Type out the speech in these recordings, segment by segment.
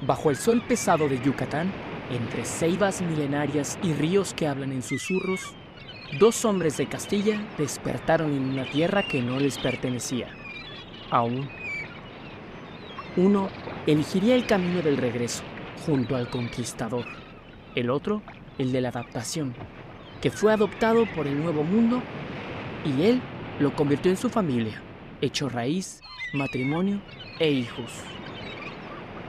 Bajo el sol pesado de Yucatán, entre ceibas milenarias y ríos que hablan en susurros, dos hombres de Castilla despertaron en una tierra que no les pertenecía. Aún. Uno elegiría el camino del regreso, junto al conquistador. El otro, el de la adaptación, que fue adoptado por el Nuevo Mundo y él lo convirtió en su familia, hecho raíz, matrimonio e hijos.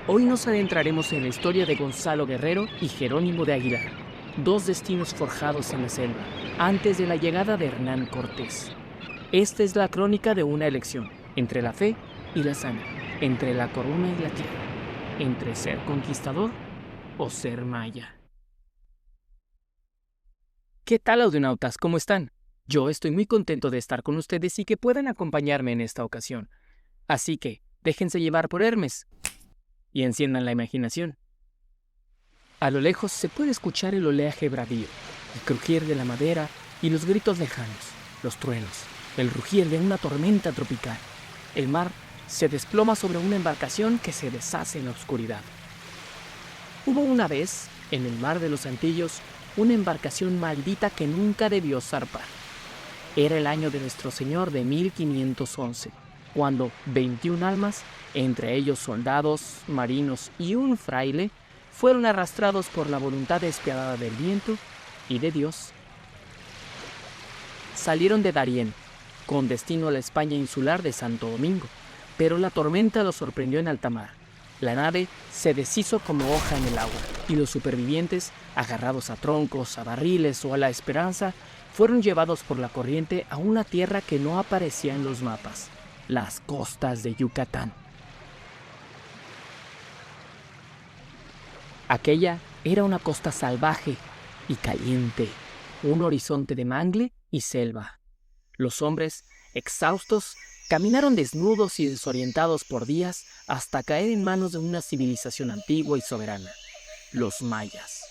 Hoy nos adentraremos en la historia de Gonzalo Guerrero y Jerónimo de Aguilar, dos destinos forjados en la selva, antes de la llegada de Hernán Cortés. Esta es la crónica de una elección, entre la fe y la sangre, entre la corona y la tierra, entre ser conquistador o ser maya. ¿Qué tal, audionautas? ¿Cómo están? Yo estoy muy contento de estar con ustedes y que puedan acompañarme en esta ocasión. Así que, déjense llevar por Hermes y enciendan la imaginación. A lo lejos se puede escuchar el oleaje bravío, el crujir de la madera y los gritos lejanos, los truenos, el rugir de una tormenta tropical. El mar se desploma sobre una embarcación que se deshace en la oscuridad. Hubo una vez, en el mar de los Antillos, una embarcación maldita que nunca debió zarpar. Era el año de nuestro Señor de 1511, cuando 21 almas, entre ellos soldados, marinos y un fraile, fueron arrastrados por la voluntad despiadada del viento y de Dios. Salieron de Darién, con destino a la España insular de Santo Domingo, pero la tormenta los sorprendió en alta mar. La nave se deshizo como hoja en el agua, y los supervivientes, agarrados a troncos, a barriles o a la esperanza, fueron llevados por la corriente a una tierra que no aparecía en los mapas, las costas de Yucatán. Aquella era una costa salvaje y caliente, un horizonte de mangle y selva. Los hombres, exhaustos, caminaron desnudos y desorientados por días hasta caer en manos de una civilización antigua y soberana, los mayas.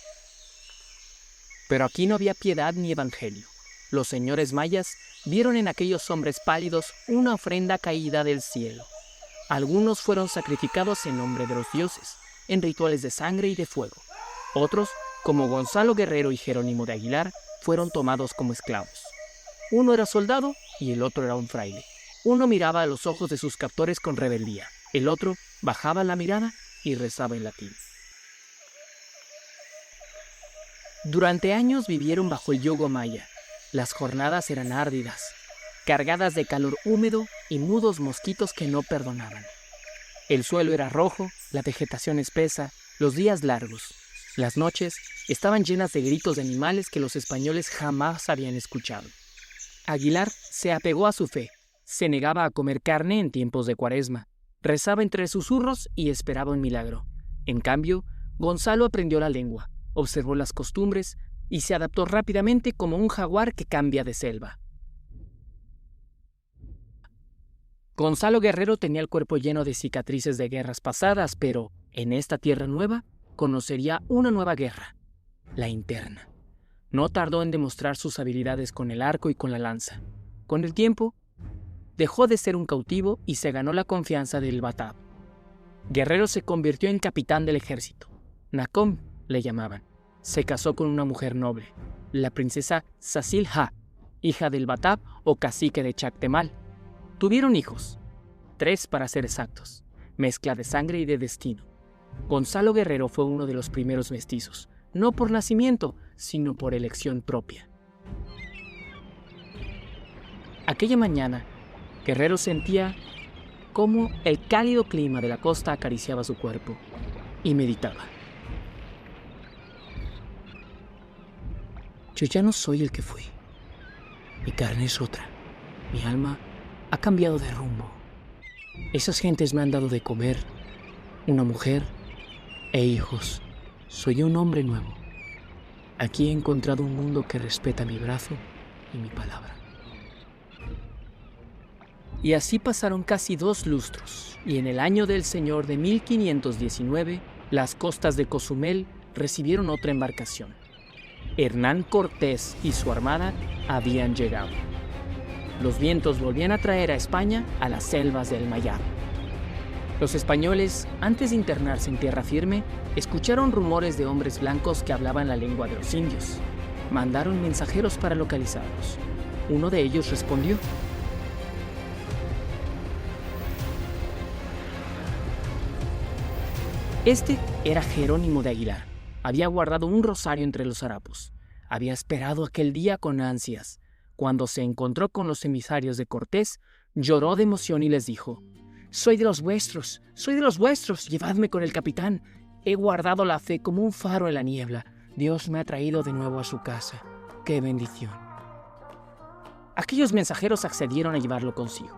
Pero aquí no había piedad ni evangelio. Los señores mayas vieron en aquellos hombres pálidos una ofrenda caída del cielo. Algunos fueron sacrificados en nombre de los dioses, en rituales de sangre y de fuego. Otros, como Gonzalo Guerrero y Jerónimo de Aguilar, fueron tomados como esclavos. Uno era soldado y el otro era un fraile. Uno miraba a los ojos de sus captores con rebeldía. El otro bajaba la mirada y rezaba en latín. Durante años vivieron bajo el yugo maya. Las jornadas eran árdidas, cargadas de calor húmedo y mudos mosquitos que no perdonaban. El suelo era rojo, la vegetación espesa, los días largos. Las noches estaban llenas de gritos de animales que los españoles jamás habían escuchado. Aguilar se apegó a su fe. Se negaba a comer carne en tiempos de Cuaresma. Rezaba entre susurros y esperaba un milagro. En cambio, Gonzalo aprendió la lengua, observó las costumbres y se adaptó rápidamente como un jaguar que cambia de selva. Gonzalo Guerrero tenía el cuerpo lleno de cicatrices de guerras pasadas, pero en esta tierra nueva conocería una nueva guerra, la interna. No tardó en demostrar sus habilidades con el arco y con la lanza. Con el tiempo, dejó de ser un cautivo y se ganó la confianza del Batab. Guerrero se convirtió en capitán del ejército. Nacom le llamaban. Se casó con una mujer noble, la princesa Sacil-Ha, hija del Batab o cacique de Chactemal. Tuvieron hijos, 3 para ser exactos, mezcla de sangre y de destino. Gonzalo Guerrero fue uno de los primeros mestizos, no por nacimiento, sino por elección propia. Aquella mañana, Guerrero sentía cómo el cálido clima de la costa acariciaba su cuerpo y meditaba. Yo ya no soy el que fui. Mi carne es otra. Mi alma ha cambiado de rumbo. Esas gentes me han dado de comer, una mujer e hijos. Soy un hombre nuevo. Aquí he encontrado un mundo que respeta mi brazo y mi palabra. Y así pasaron casi 2 lustros, y en el año del Señor de 1519, las costas de Cozumel recibieron otra embarcación. Hernán Cortés y su armada habían llegado. Los vientos volvían a traer a España a las selvas del Mayab. Los españoles, antes de internarse en tierra firme, escucharon rumores de hombres blancos que hablaban la lengua de los indios. Mandaron mensajeros para localizarlos. Uno de ellos respondió. Este era Jerónimo de Aguilar. Había guardado un rosario entre los harapos. Había esperado aquel día con ansias. Cuando se encontró con los emisarios de Cortés, lloró de emoción y les dijo: soy de los vuestros, llevadme con el capitán. He guardado la fe como un faro en la niebla. Dios me ha traído de nuevo a su casa. ¡Qué bendición! Aquellos mensajeros accedieron a llevarlo consigo,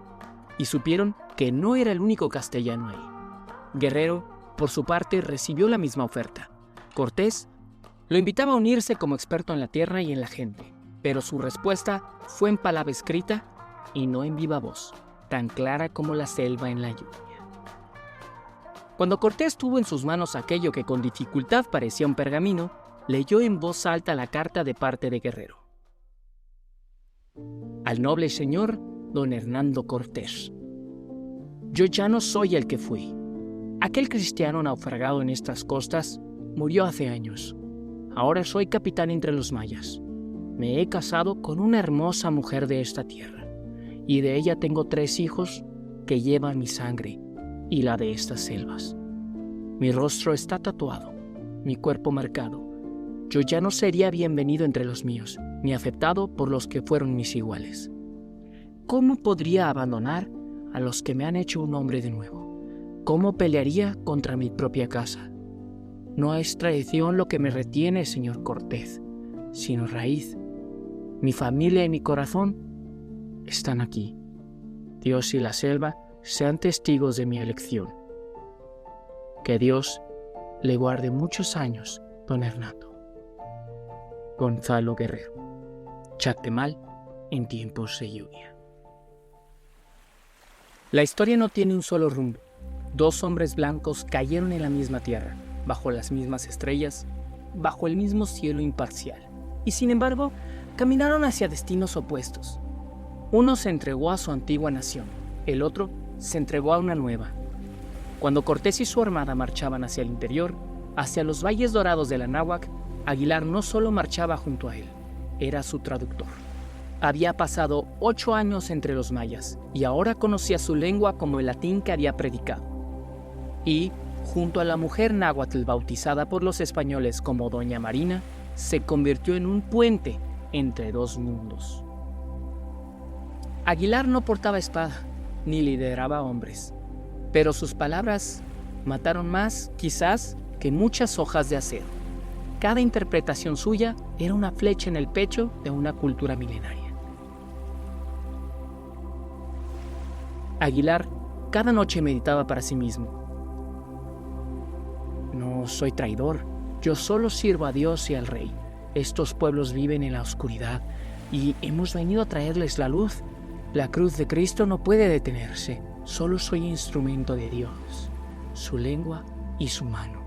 y supieron que no era el único castellano ahí. Guerrero, por su parte, recibió la misma oferta. Cortés lo invitaba a unirse como experto en la tierra y en la gente, pero su respuesta fue en palabra escrita y no en viva voz, tan clara como la selva en la lluvia. Cuando Cortés tuvo en sus manos aquello que con dificultad parecía un pergamino, leyó en voz alta la carta de parte de Guerrero. Al noble señor don Hernando Cortés. Yo ya no soy el que fui. Aquel cristiano naufragado en estas costas murió hace años. Ahora soy capitán entre los mayas. Me he casado con una hermosa mujer de esta tierra, y de ella tengo 3 hijos que llevan mi sangre y la de estas selvas. Mi rostro está tatuado, mi cuerpo marcado. Yo ya no sería bienvenido entre los míos, ni aceptado por los que fueron mis iguales. ¿Cómo podría abandonar a los que me han hecho un hombre de nuevo? ¿Cómo pelearía contra mi propia casa? No es traición lo que me retiene, señor Cortés, sino raíz. Mi familia y mi corazón están aquí. Dios y la selva sean testigos de mi elección. Que Dios le guarde muchos años, don Hernando. Gonzalo Guerrero. Chactemal en tiempos de lluvia. La historia no tiene un solo rumbo. 2 hombres blancos cayeron en la misma tierra, bajo las mismas estrellas, bajo el mismo cielo imparcial, y sin embargo, caminaron hacia destinos opuestos. Uno se entregó a su antigua nación, el otro se entregó a una nueva. Cuando Cortés y su armada marchaban hacia el interior, hacia los valles dorados del Anáhuac, Aguilar no solo marchaba junto a él, era su traductor. Había pasado 8 años entre los mayas y ahora conocía su lengua como el latín que había predicado. Y, junto a la mujer náhuatl bautizada por los españoles como Doña Marina, se convirtió en un puente entre 2 mundos. Aguilar no portaba espada, ni lideraba hombres, pero sus palabras mataron más, quizás, que muchas hojas de acero. Cada interpretación suya era una flecha en el pecho de una cultura milenaria. Aguilar cada noche meditaba para sí mismo. No soy traidor, yo solo sirvo a Dios y al rey. Estos pueblos viven en la oscuridad y hemos venido a traerles la luz. La cruz de Cristo no puede detenerse, solo soy instrumento de Dios, su lengua y su mano.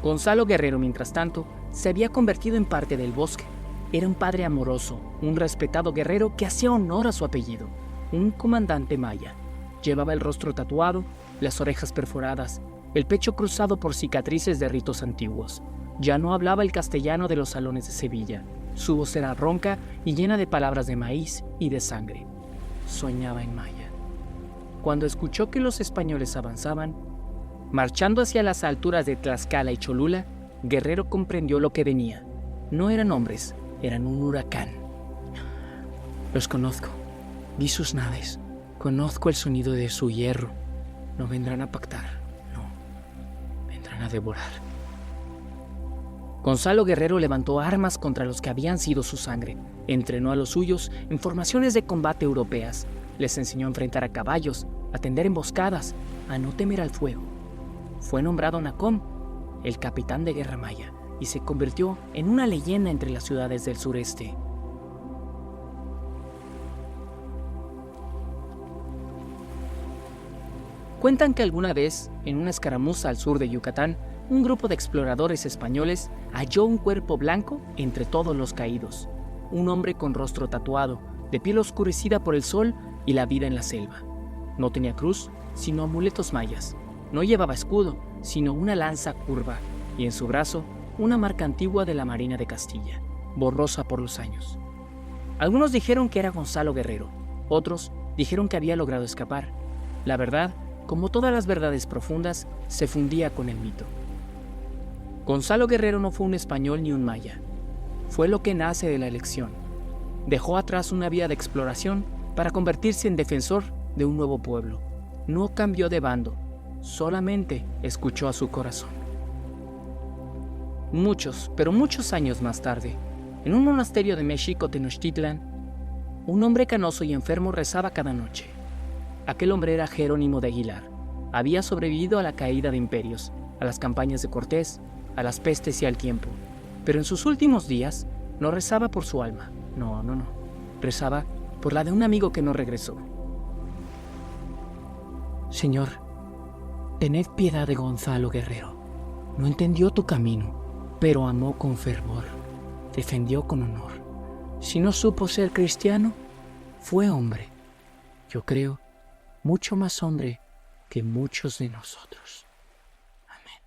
Gonzalo Guerrero, mientras tanto, se había convertido en parte del bosque. Era un padre amoroso, un respetado guerrero que hacía honor a su apellido, un comandante maya. Llevaba el rostro tatuado, las orejas perforadas, el pecho cruzado por cicatrices de ritos antiguos. Ya no hablaba el castellano de los salones de Sevilla. Su voz era ronca y llena de palabras de maíz y de sangre. Soñaba en maya. Cuando escuchó que los españoles avanzaban, marchando hacia las alturas de Tlaxcala y Cholula, Guerrero comprendió lo que venía. No eran hombres, eran un huracán. Los conozco, vi sus naves, conozco el sonido de su hierro. No vendrán a pactar, no, vendrán a devorar. Gonzalo Guerrero levantó armas contra los que habían sido su sangre, entrenó a los suyos en formaciones de combate europeas, les enseñó a enfrentar a caballos, a tender emboscadas, a no temer al fuego. Fue nombrado Nacom, el capitán de guerra maya, y se convirtió en una leyenda entre las ciudades del sureste. Cuentan que alguna vez, en una escaramuza al sur de Yucatán, un grupo de exploradores españoles halló un cuerpo blanco entre todos los caídos, un hombre con rostro tatuado, de piel oscurecida por el sol y la vida en la selva. No tenía cruz, sino amuletos mayas. No llevaba escudo, sino una lanza curva, y en su brazo una marca antigua de la Marina de Castilla, borrosa por los años. Algunos dijeron que era Gonzalo Guerrero, otros dijeron que había logrado escapar. La verdad, como todas las verdades profundas, se fundía con el mito. Gonzalo Guerrero no fue un español ni un maya. Fue lo que nace de la elección. Dejó atrás una vida de exploración para convertirse en defensor de un nuevo pueblo. No cambió de bando, solamente escuchó a su corazón. Muchos, pero muchos años más tarde, en un monasterio de México, Tenochtitlan, un hombre canoso y enfermo rezaba cada noche. Aquel hombre era Jerónimo de Aguilar. Había sobrevivido a la caída de imperios, a las campañas de Cortés, a las pestes y al tiempo. Pero en sus últimos días no rezaba por su alma. No. Rezaba por la de un amigo que no regresó. Señor, tened piedad de Gonzalo Guerrero. No entendió tu camino, pero amó con fervor. Defendió con honor. Si no supo ser cristiano, fue hombre. Yo creo, mucho más hombre que muchos de nosotros. Amén.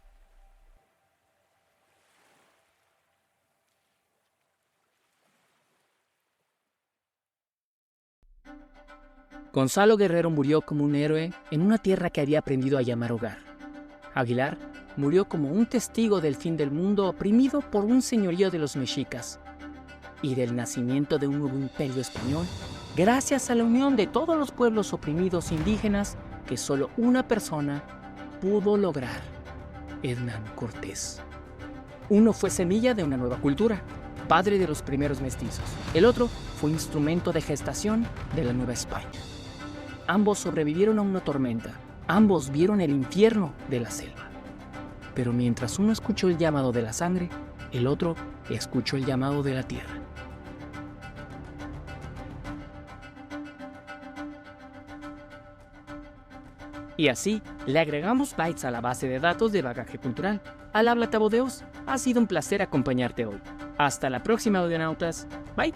Gonzalo Guerrero murió como un héroe en una tierra que había aprendido a llamar hogar. Aguilar murió como un testigo del fin del mundo oprimido por un señorío de los mexicas y del nacimiento de un nuevo imperio español gracias a la unión de todos los pueblos oprimidos indígenas que solo una persona pudo lograr: Hernán Cortés. Uno fue semilla de una nueva cultura, padre de los primeros mestizos. El otro fue instrumento de gestación de la Nueva España. Ambos sobrevivieron a una tormenta. Ambos vieron el infierno de la selva. Pero mientras uno escuchó el llamado de la sangre, el otro escuchó el llamado de la tierra. Y así, le agregamos bytes a la base de datos de Bagaje Cultural. Al habla Tabo de Oz. Ha sido un placer acompañarte hoy. Hasta la próxima, audionautas. Bye.